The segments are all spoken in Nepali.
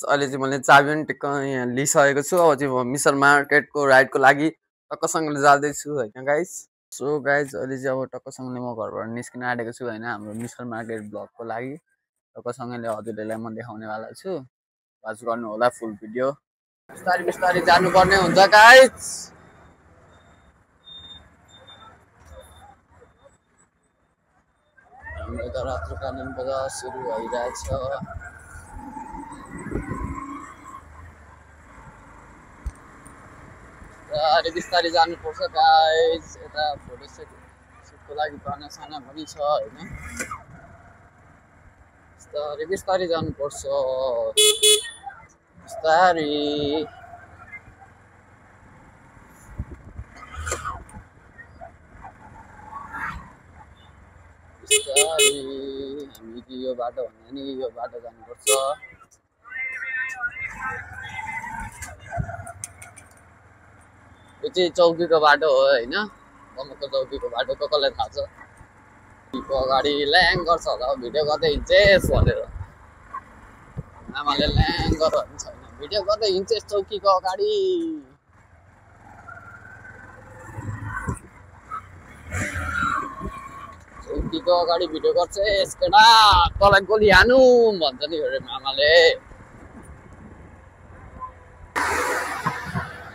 अहिले चाहिँ मैले चाबी पनि टिक्क यहाँ लिइसकेको छु। अब चाहिँ म मिसल मार्केटको राइडको लागि टक्कसँगले जाँदैछु होइन गाइस। सो गाइस अहिले चाहिँ अब टक्कसँगले म घरबाट निस्किन आँटेको छु होइन हाम्रो मिसल मार्केट ब्लगको लागि। टक्कसँगले हजुरहरूलाई म देखाउनेवाला छु। वाच गर्नु होला फुल भिडियो। बिस्तारै बिस्तारै जानुपर्ने हुन्छ गाइस। हाम्रो त रात्रिकालीन बजार सुरु भइरहेछ। बिस्तारै जानुपर्छ गाइस। यता फोटो सुटको लागि पाना पनि छ होइन। बिस्तारै बिस्तारै जानुपर्छ बिस्तारै। हामी यो बाटो भन्दा नि यो बाटो जानुपर्छ। यो चाहिँ चौकीको बाटो हो होइन। बमको चौकीको बाटो कसलाई थाहा छ। अगाडि ल्याङ गर्छ होला भिडियो गर्दै हिँड्छेस् भनेर। आमाले ल्याङ गर भन्ने छैन भिडियो गर्दै हिँड्छेस् चौकीको अगाडि। चौकीको अगाडि भिडियो गर्छेस् केटा तँलाई गोली हानु भन्छ नि अरे मामाले।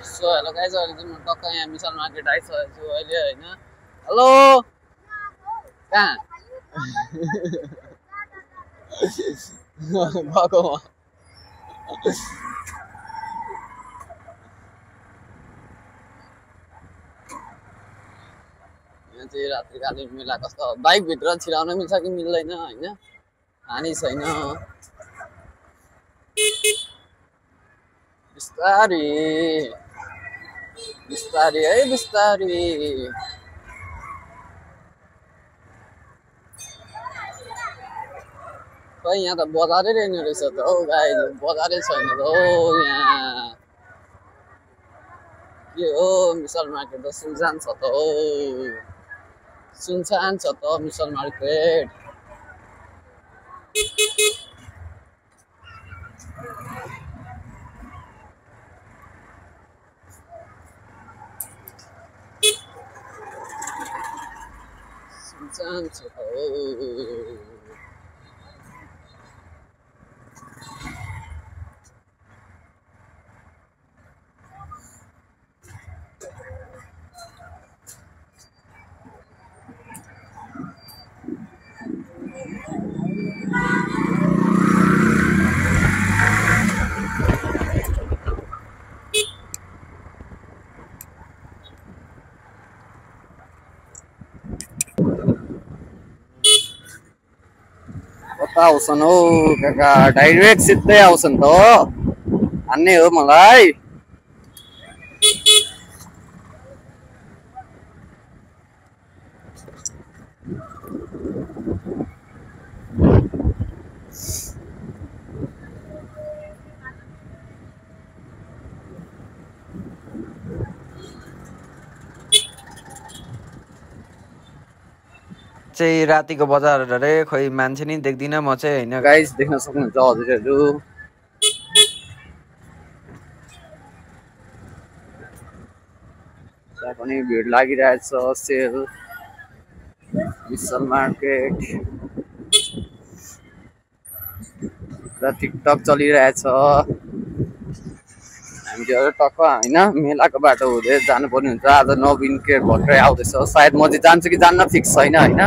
सो हेलो गाइस अहिले चाहिँ म टक्क यहाँ मिसल मार्केट आइसकेको छु अहिले होइन। हेलो कहाँ गएको म। यहाँ चाहिँ रात्रिकालीन मेला कस्तो बाइकभित्र छिराउन मिल्छ कि मिल्दैन होइन हानि छैन। बिस्तारै बिस्तारै है बिस्तारै। खै यहाँ त बजारै रहेन रहेछ त हौ गाइस बजारै छैन त हौ यहाँ के हो मिसल मार्केट त सुनसान छ त हौ सुनसान छ त मिसल मार्केट। सुनसान छ त हौ। कता आउँछन् हौ काका डाइरेक्ट सिधै आउँछन् त हान्ने हो मलाई। चाहिँ रातिको बजार अरे खोइ मान्छे नि देख्दिनँ म चाहिँ होइन गाइस देख्न सक्नुहुन्छ हजुरहरू। त्यहाँ पनि भिड लागिरहेछ सेल मिसल मार्केट र टिकटक चलिरहेछ। हामीहरू टक्क होइन मेलाको बाटो हुँदै जानुपर्ने हुन्छ। आज नवीन केयर भर्खरै आउँदैछ सायद म चाहिँ जान्छु कि जान्न फिक्स छैन होइन।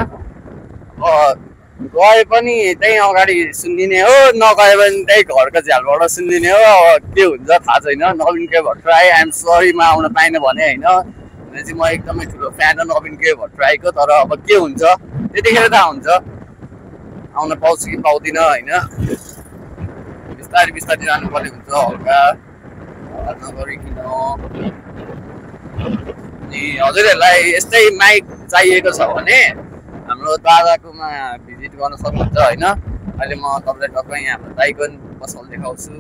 गए पनि त्यही अगाडि सुनिदिने हो नगए पनि त्यही घरको झ्यालबाट सुनिदिने हो। के हुन्छ थाहा छैन। नवीन केयर भट्टराई आइएम सरी म आउन पाइनँ भने होइन चाहिँ म एकदमै ठुलो फ्यान हो नवीन केयर भट्टराईको। तर अब के हुन्छ त्यतिखेर थाहा हुन्छ आउन पाउँछु कि पाउँदिनँ होइन। बिस्तारै बिस्तारै जानुपर्ने हुन्छ हल्का नगरिकन। अनि हजुरहरूलाई यस्तै माइक चाहिएको छ भने हाम्रो दादाकोमा भिजिट गर्न सक्नुहुन्छ होइन। अहिले म तपाईँलाई टक्कै यहाँ हाम्रो दाइको पसल देखाउँछु।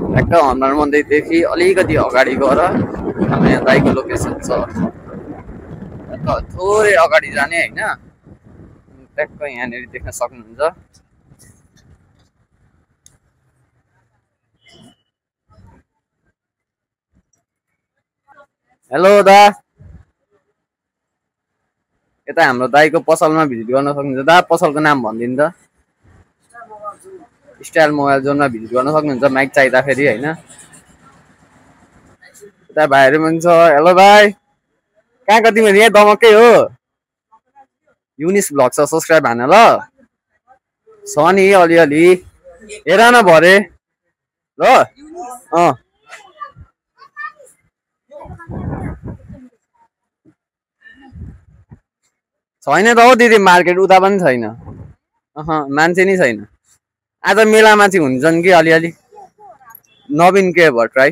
ठ्याक्क हनुमान मन्दिरदेखि अलिकति अगाडि गएर हाम्रो यहाँ दाइको लोकेसन छ। थोरै अगाडि जाने होइन ट्याक्क यहाँनिर देख्न सक्नुहुन्छ। हेलो दा, यता हाम्रो दाईको पसलमा भिजिट गर्न सक्नुहुन्छ। दा पसलको नाम भनिदिनु त। स्टाइल मोबाइल जोनमा भिजिट गर्न सक्नुहुन्छ माइक चाहिँदाखेरि होइन। यता भाइहरू पनि छ। हेलो भाइ, कहाँको तिमीहरू? यहाँ दमकै हो। युनिस भ्लग छ, सब्सक्राइब हान ल। छ नि अलिअलि, हेर न भरे ल। छैन त हौ दिदी, मार्केट उता पनि छैन। मान्छे नै छैन। आज मेलामा चाहिँ हुन्छन् कि अलिअलि। नवीन के भट्टराई।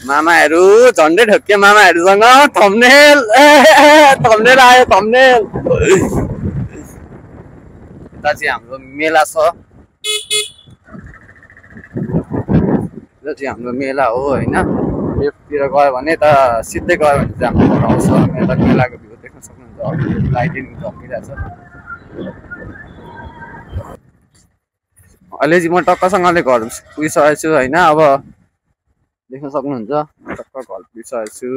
मामाहरू झन्डै ठोक्के मामाहरूसँग थम्बनेल थम्बनेल आयो थम्बनेल। यता चाहिँ हाम्रो मेला छ। यो चाहिँ हाम्रो मेला हो होइन। लेफ्टतिर गयो भने त सिधै गयो भने चाहिँ हाम्रो घर आउँछ। यता मेलाको भ्यू देख्न सक्नुहुन्छ। लाइटिङ झल्किरहेछ। अहिले चाहिँ म टक्कसँगले घर पुगिसकेको छु होइन। अब देख्न सक्नुहुन्छ टक्क घर पुगिसकेको छु।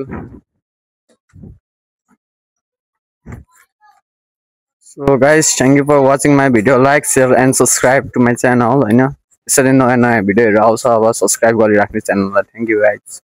So guys, thank you for watching my video. Like, share and subscribe to my channel होइन। यसरी नयाँ नयाँ भिडियोहरू आउँछ। अब सब्सक्राइब गरिराख्नु च्यानललाई। Thank you guys.